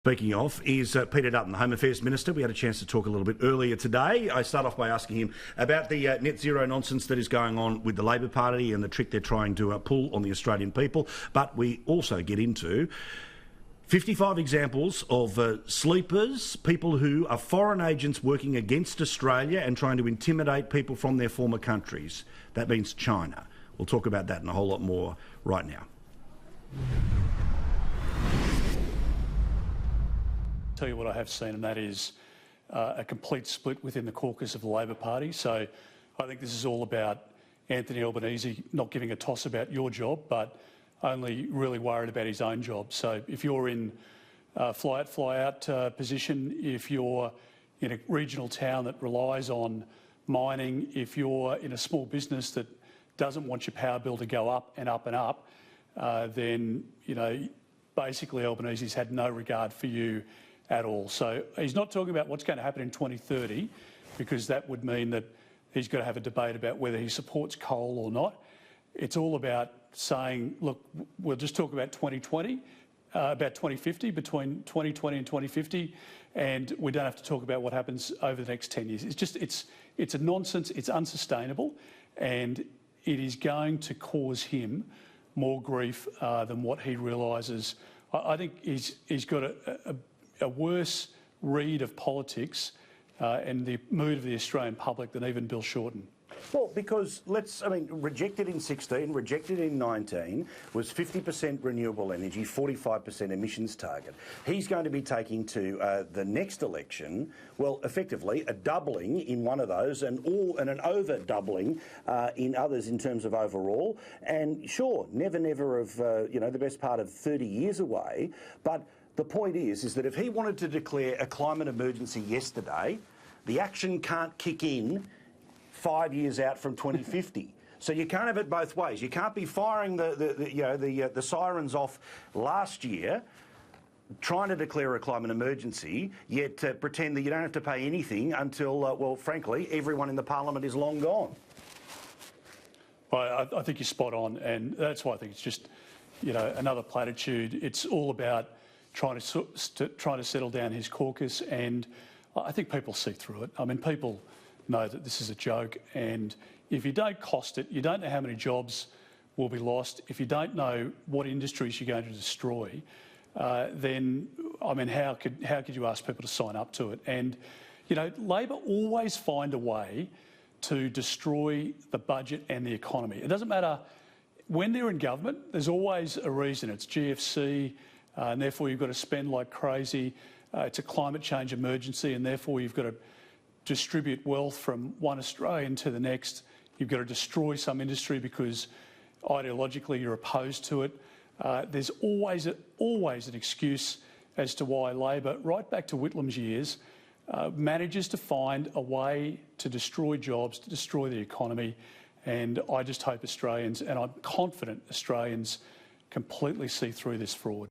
Speaking of, is Peter Dutton, the Home Affairs Minister. We had a chance to talk a little bit earlier today. I start off by asking him about the net zero nonsense that is going on with the Labor Party and the trick they're trying to pull on the Australian people. But we also get into 55 examples of sleepers, people who are foreign agents working against Australia and trying to intimidate people from their former countries. That means China. We'll talk about that and a whole lot more right now. Tell you what I have seen, and that is a complete split within the caucus of the Labor Party. So I think this is all about Anthony Albanese not giving a toss about your job, but only really worried about his own job. So if you're in fly out position, if you're in a regional town that relies on mining, if you're in a small business that doesn't want your power bill to go up and up and up, then, you know, basically Albanese's had no regard for you at all. So he's not talking about what's going to happen in 2030, because that would mean that he's got to have a debate about whether he supports coal or not. It's all about saying, look, we'll just talk about 2020, about 2050, between 2020 and 2050, and we don't have to talk about what happens over the next 10 years. It's just, it's a nonsense, it's unsustainable, and it is going to cause him more grief than what he realises. I think he's got a worse read of politics and the mood of the Australian public than even Bill Shorten. Well, because rejected in 16, rejected in 19, was 50% renewable energy, 45% emissions target. He's going to be taking to the next election, well, effectively a doubling in one of those and an over doubling in others in terms of overall. And sure, never of, the best part of 30 years away, but the point is that if he wanted to declare a climate emergency yesterday, the action can't kick in 5 years out from 2050. So you can't have it both ways. You can't be firing the sirens off last year, trying to declare a climate emergency, yet pretend that you don't have to pay anything until, well, frankly, everyone in the parliament is long gone. Well, I think you're spot on, and that's why I think it's just, another platitude. It's all about trying to settle down his caucus, and I think people see through it. I mean, people know that this is a joke, and if you don't cost it, you don't know how many jobs will be lost. If you don't know what industries you're going to destroy, then, I mean, how could you ask people to sign up to it? And, Labor always find a way to destroy the budget and the economy. It doesn't matter when they're in government, there's always a reason. It's GFC, and therefore you've got to spend like crazy. It's a climate change emergency, and therefore you've got to distribute wealth from one Australian to the next. You've got to destroy some industry because ideologically you're opposed to it. There's always an excuse as to why Labor, right back to Whitlam's years, manages to find a way to destroy jobs, to destroy the economy. And I just hope Australians, and I'm confident Australians, completely see through this fraud.